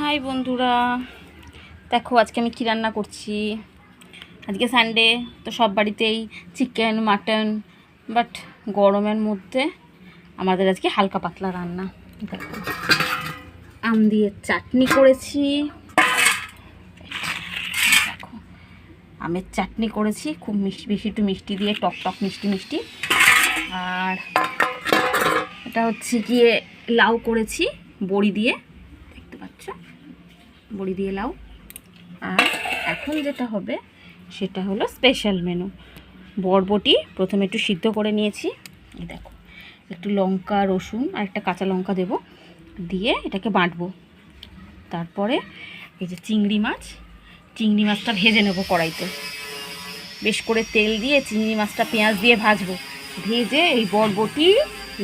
High বন্ধুরা, দেখো আজকে আমি কী রান্না করছি। আজকে সানডে, তো সব বাড়িতেই চিকেন মাটন, বাট গরমের মধ্যে আমাদের আজকে হালকা পাতলা রান্না। দেখো, আম দিয়ে চাটনি করেছি। দেখো, আমের চাটনি করেছি, খুব মিষ্টি, বেশি একটু মিষ্টি দিয়ে, টক টক মিষ্টি মিষ্টি। আর এটা হচ্ছে গিয়ে লাউ করেছি বড়ি দিয়ে, দেখতে পাচ্ছ, বড়ি দিয়ে লাউ। আর এখন যেটা হবে সেটা হলো স্পেশাল মেনু। বরবটি প্রথমে একটু সিদ্ধ করে নিয়েছি, এই দেখো, একটু লঙ্কা রসুন আর একটা কাঁচা লঙ্কা দেব, দিয়ে এটাকে বাটবো। তারপরে এই যে চিংড়ি মাছটা ভেজে নেব কড়াইতে, বেশ করে তেল দিয়ে চিংড়ি মাছটা পেঁয়াজ দিয়ে ভাজবো। ভেজে এই বরবটি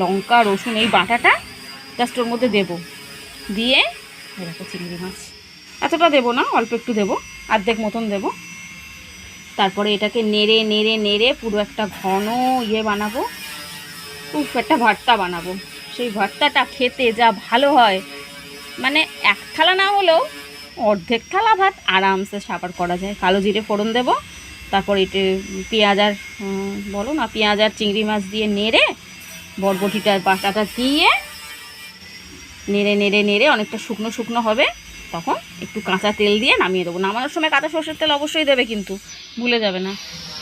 লঙ্কা রসুন এই বাটাটা জাস্ট ওর মধ্যে দেবো, দিয়ে দেখো চিংড়ি মাছ এতটা দেবো না, অল্প একটু দেবো, অর্ধেক মতন দেবো। তারপরে এটাকে নেড়ে নেড়ে নেড়ে পুরো একটা ঘন বানাবো, একটা ভর্তা বানাবো। সেই ভর্তাটা খেতে যা ভালো হয়, মানে এক থালা না হলেও অর্ধেক থালা ভাত আরামসে সাবার করা যায়। কালো জিরে ফোড়ন দেবো, তারপর এতে পেঁয়াজ আর পেঁয়াজ আর চিংড়ি মাছ দিয়ে নেড়ে বরবটিটার বাটাটা দিয়ে নেড়ে নেড়ে নেড়ে অনেকটা শুকনো শুকনো হবে, তখন একটু কাঁচা তেল দিয়ে নামিয়ে দেবো। নামানোর সময় কাঁচা সর্ষের তেল অবশ্যই দেবে, কিন্তু ভুলে যাবে না।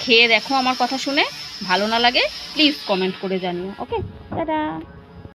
খেয়ে দেখো, আমার কথা শুনে ভালো না লাগে প্লিজ কমেন্ট করে জানিও। ওকে, টাটা।